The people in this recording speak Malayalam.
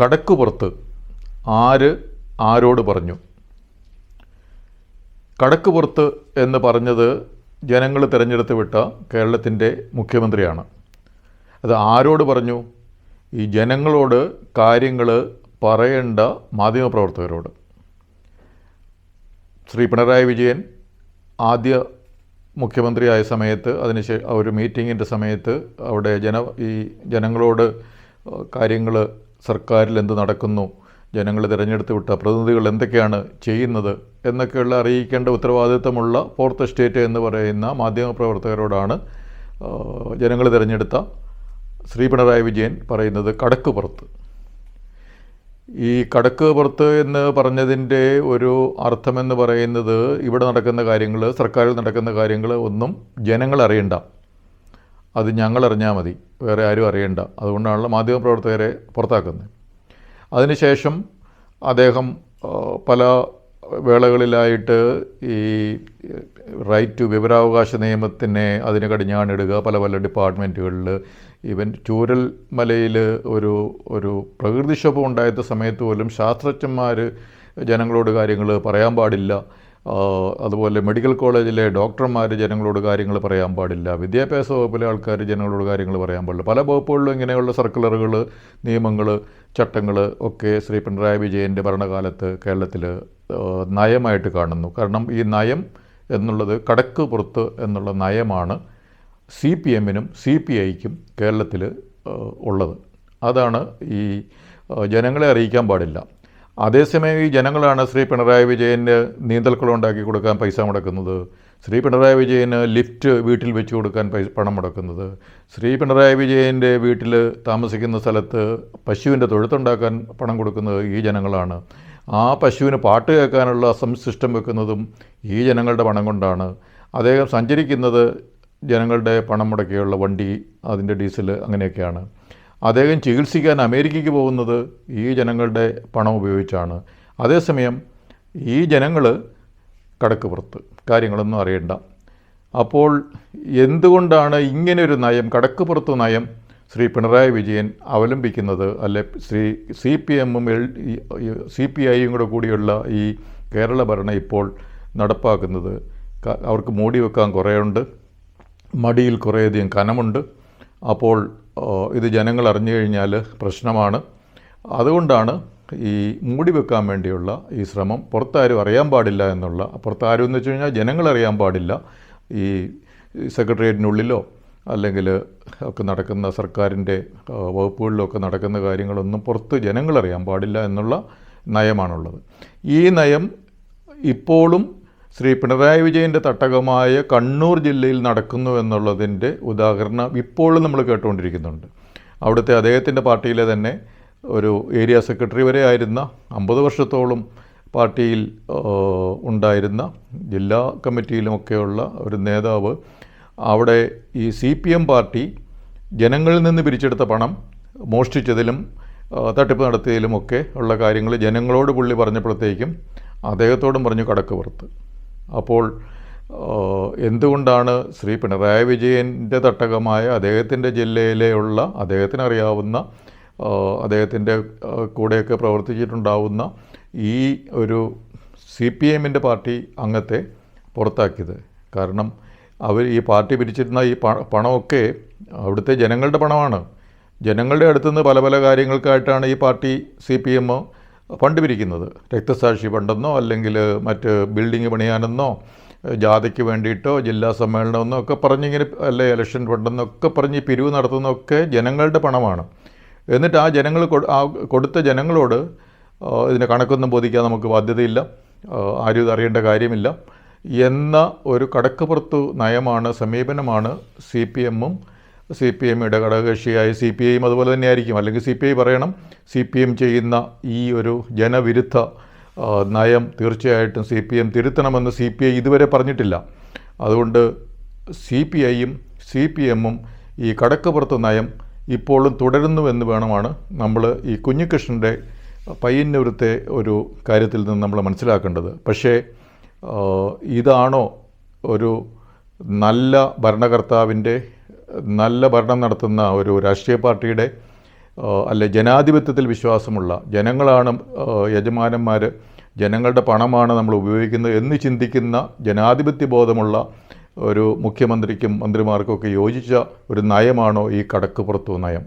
കടക്കുപുറത്ത് ആര് ആരോട് പറഞ്ഞു? കടക്കുപുറത്ത് എന്ന് പറഞ്ഞത് ജനങ്ങൾ തിരഞ്ഞെടുത്ത് വിട്ട കേരളത്തിൻ്റെ മുഖ്യമന്ത്രിയാണ്. അത് ആരോട് പറഞ്ഞു? ഈ ജനങ്ങളോട് കാര്യങ്ങൾ പറയേണ്ട മാധ്യമപ്രവർത്തകരോട്. ശ്രീ പിണറായി വിജയൻ ആദ്യ മുഖ്യമന്ത്രിയായ സമയത്ത് ഒരു മീറ്റിങ്ങിൻ്റെ സമയത്ത് അവിടെ ജനങ്ങളോട് കാര്യങ്ങൾ സർക്കാരിൽ എന്ത് നടക്കുന്നു, ജനങ്ങൾ തിരഞ്ഞെടുത്ത് വിട്ട പ്രതിനിധികൾ എന്തൊക്കെയാണ് ചെയ്യുന്നത് എന്നൊക്കെയുള്ള അറിയിക്കേണ്ട ഉത്തരവാദിത്വമുള്ള ഫോർത്ത് എസ്റ്റേറ്റ് എന്ന് പറയുന്ന മാധ്യമപ്രവർത്തകരോടാണ് ജനങ്ങൾ തിരഞ്ഞെടുത്ത ശ്രീ പിണറായി വിജയൻ പറയുന്നത് കടക്കുപുറത്ത്. ഈ കടക്കുപുറത്ത് എന്ന് പറഞ്ഞതിൻ്റെ ഒരു അർത്ഥമെന്ന് പറയുന്നത് ഇവിടെ നടക്കുന്ന കാര്യങ്ങൾ, സർക്കാരിൽ നടക്കുന്ന കാര്യങ്ങൾ ഒന്നും ജനങ്ങൾ അറിയണ്ട, അത് ഞങ്ങൾ അറിഞ്ഞാൽ മതി, വേറെ ആരും അറിയണ്ട. അതുകൊണ്ടാണല്ലോ മാധ്യമപ്രവർത്തകരെ പുറത്താക്കുന്നത്. അതിനുശേഷം അദ്ദേഹം പല വേളകളിലായിട്ട് ഈ റൈറ്റ് ടു വിവരാവകാശ നിയമത്തിനെ അതിന് കടിഞ്ഞാണിടുക, പല പല ഡിപ്പാർട്ട്മെൻറ്റുകളിൽ. ഈവൻ ചൂരൽമലയിൽ ഒരു പ്രകൃതിക്ഷോഭം ഉണ്ടായ സമയത്ത് പോലും ശാസ്ത്രജ്ഞന്മാർ ജനങ്ങളോട് കാര്യങ്ങൾ പറയാൻ പാടില്ല, അതുപോലെ മെഡിക്കൽ കോളേജിലെ ഡോക്ടർമാർ ജനങ്ങളോട് കാര്യങ്ങൾ പറയാൻ പാടില്ല, വിദ്യാഭ്യാസ വകുപ്പിലെ ആൾക്കാർ ജനങ്ങളോട് കാര്യങ്ങൾ പറയാൻ പാടില്ല. പല വകുപ്പുകളിലും ഇങ്ങനെയുള്ള സർക്കുലറുകൾ, നിയമങ്ങൾ, ചട്ടങ്ങൾ ഒക്കെ ശ്രീ പിണറായി വിജയൻ്റെ ഭരണകാലത്ത് കേരളത്തിൽ നയമായിട്ട് കാണുന്നു. കാരണം ഈ നയം എന്നുള്ളത് കടക്കുപുറത്ത് എന്നുള്ള നയമാണ് CPM-നും CPI-ക്കും കേരളത്തിൽ ഉള്ളത്. അതാണ് ഈ ജനങ്ങളെ അറിയിക്കാൻ പാടില്ല. അതേസമയം ഈ ജനങ്ങളാണ് ശ്രീ പിണറായി വിജയന് നീന്തൽക്കുളം ഉണ്ടാക്കി കൊടുക്കാൻ പൈസ മുടക്കുന്നത്, ശ്രീ പിണറായി വിജയന് ലിഫ്റ്റ് വീട്ടിൽ വെച്ച് കൊടുക്കാൻ പണം മുടക്കുന്നത്, ശ്രീ പിണറായി വിജയൻ്റെ വീട്ടിൽ താമസിക്കുന്ന സ്ഥലത്ത് പശുവിൻ്റെ തൊഴുത്തുണ്ടാക്കാൻ പണം കൊടുക്കുന്നത് ഈ ജനങ്ങളാണ്. ആ പശുവിന് പാട്ട് കേൾക്കാനുള്ള സിസ്റ്റം വെക്കുന്നതും ഈ ജനങ്ങളുടെ പണം കൊണ്ടാണ്. അദ്ദേഹം സഞ്ചരിക്കുന്നത് ജനങ്ങളുടെ പണം മുടക്കിയുള്ള വണ്ടി, അതിൻ്റെ ഡീസൽ, അങ്ങനെയൊക്കെയാണ്. അദ്ദേഹം ചികിത്സിക്കാൻ അമേരിക്കയ്ക്ക് പോകുന്നത് ഈ ജനങ്ങളുടെ പണം ഉപയോഗിച്ചാണ്. അതേസമയം ഈ ജനങ്ങൾ കടക്കുപുറത്ത്, കാര്യങ്ങളൊന്നും അറിയണ്ട. അപ്പോൾ എന്തുകൊണ്ടാണ് ഇങ്ങനെയൊരു നയം, കടക്കുപുറത്ത് നയം ശ്രീ പിണറായി വിജയൻ അവലംബിക്കുന്നത്? അല്ലെ CPM-ഉം CPI-യും കൂടിയുള്ള ഈ കേരള ഭരണം ഇപ്പോൾ നടപ്പാക്കുന്നത്? അവർക്ക് മൂടി വെക്കാൻ കുറേയുണ്ട്, മടിയിൽ കുറേയധികം കനമുണ്ട്. അപ്പോൾ ഇത് ജനങ്ങൾ അറിഞ്ഞു കഴിഞ്ഞാൽ പ്രശ്നമാണ്. അതുകൊണ്ടാണ് ഈ മൂടി വെക്കാൻ വേണ്ടിയുള്ള ഈ ശ്രമം. പുറത്താരും അറിയാൻ പാടില്ല എന്നുള്ള, പുറത്താരും എന്ന് വെച്ച് കഴിഞ്ഞാൽ ജനങ്ങൾ അറിയാൻ പാടില്ല. ഈ സെക്രട്ടേറിയറ്റിനുള്ളിലോ അല്ലെങ്കിൽ ഒക്കെ നടക്കുന്ന സർക്കാരിൻ്റെ വകുപ്പുകളിലൊക്കെ നടക്കുന്ന കാര്യങ്ങളൊന്നും പുറത്ത് ജനങ്ങൾ അറിയാൻ പാടില്ല എന്നുള്ള നയമാണുള്ളത്. ഈ നയം ഇപ്പോഴും ശ്രീ പിണറായി വിജയൻ്റെ തട്ടകമായ കണ്ണൂർ ജില്ലയിൽ നടക്കുന്നു എന്നുള്ളതിൻ്റെ ഉദാഹരണം ഇപ്പോഴും നമ്മൾ കേട്ടുകൊണ്ടിരിക്കുന്നുണ്ട്. അവിടുത്തെ അദ്ദേഹത്തിൻ്റെ പാർട്ടിയിലെ തന്നെ ഒരു ഏരിയ സെക്രട്ടറി വരെ ആയിരുന്ന, 50 വർഷത്തോളം പാർട്ടിയിൽ ഉണ്ടായിരുന്ന, ജില്ലാ കമ്മിറ്റിയിലുമൊക്കെയുള്ള ഒരു നേതാവ് അവിടെ ഈ CPM പാർട്ടി ജനങ്ങളിൽ നിന്ന് പിരിച്ചെടുത്ത പണം മോഷ്ടിച്ചതിലും തട്ടിപ്പ് നടത്തിയതിലുമൊക്കെ ഉള്ള കാര്യങ്ങൾ ജനങ്ങളോട് പുള്ളി പറഞ്ഞപ്പോഴത്തേക്കും അദ്ദേഹത്തോടും പറഞ്ഞു കടക്കുപുറത്ത്. അപ്പോൾ എന്തുകൊണ്ടാണ് ശ്രീ പിണറായി വിജയൻ്റെ തട്ടകമായ അദ്ദേഹത്തിൻ്റെ ജില്ലയിലെയുള്ള, അദ്ദേഹത്തിനറിയാവുന്ന, അദ്ദേഹത്തിൻ്റെ കൂടെയൊക്കെ പ്രവർത്തിച്ചിട്ടുണ്ടാവുന്ന ഈ ഒരു CPM-ൻ്റെ പാർട്ടി അംഗത്തെ പുറത്താക്കിയത്? കാരണം അവർ ഈ പാർട്ടി പിരിച്ചിരുന്ന ഈ പണമൊക്കെ അവിടുത്തെ ജനങ്ങളുടെ പണമാണ്. ജനങ്ങളുടെ അടുത്തുനിന്ന് പല പല കാര്യങ്ങൾക്കായിട്ടാണ് ഈ പാർട്ടി CPM ഫണ്ട് പിരിക്കുന്നത്. രക്തസാക്ഷി ഫണ്ടെന്നോ അല്ലെങ്കിൽ മറ്റ് ബിൽഡിങ് പണിയാനെന്നോ ജാഥയ്ക്ക് വേണ്ടിയിട്ടോ ജില്ലാ സമ്മേളനമെന്നോ ഒക്കെ പറഞ്ഞിങ്ങനെ, അല്ലെ ഇലക്ഷൻ ഫണ്ടെന്നൊക്കെ പറഞ്ഞ് പിരിവ് നടത്തുന്നതൊക്കെ ജനങ്ങളുടെ പണമാണ്. എന്നിട്ട് ആ ജനങ്ങൾ കൊടുത്ത ജനങ്ങളോട് ഇതിൻ്റെ കണക്കൊന്നും ബോധിക്കാൻ നമുക്ക് ബാധ്യതയില്ല, ആരും ഇതറിയേണ്ട കാര്യമില്ല എന്ന ഒരു കടക്കുപുറത്തു നയമാണ്, സമീപനമാണ് CPM-ഉം CPM-യുടെ ഘടകകക്ഷിയായ CPI-യും അതുപോലെ തന്നെയായിരിക്കും. അല്ലെങ്കിൽ CPI പറയണം, CPM ചെയ്യുന്ന ഈ ഒരു ജനവിരുദ്ധ നയം തീർച്ചയായിട്ടും CPM തിരുത്തണമെന്ന് CPI ഇതുവരെ പറഞ്ഞിട്ടില്ല. അതുകൊണ്ട് CPI-യും CPM-ഉം ഈ കടക്കുപുറത്ത് നയം ഇപ്പോഴും തുടരുന്നുവെന്ന് വേണമാണ് നമ്മൾ ഈ കുഞ്ഞികൃഷ്ണൻ്റെ പയ്യന്നൂരത്തെ ഒരു കാര്യത്തിൽ നിന്ന് നമ്മൾ മനസ്സിലാക്കേണ്ടത്. പക്ഷേ ഇതാണോ ഒരു നല്ല ഭരണകർത്താവിൻ്റെ, നല്ല ഭരണം നടത്തുന്ന ഒരു രാഷ്ട്രീയ പാർട്ടിയുടെ അല്ലെ ജനാധിപത്യത്തിൽ വിശ്വാസമുള്ള, ജനങ്ങളാണ് യജമാനന്മാർ, ജനങ്ങളുടെ പണമാണ് നമ്മൾ ഉപയോഗിക്കുന്നത് എന്ന് ചിന്തിക്കുന്ന ജനാധിപത്യ ബോധമുള്ള ഒരു മുഖ്യമന്ത്രിക്കും മന്ത്രിമാർക്കൊക്കെ യോജിച്ച ഒരു നയമാണോ ഈ കടക്ക് പുറത്തു നയം?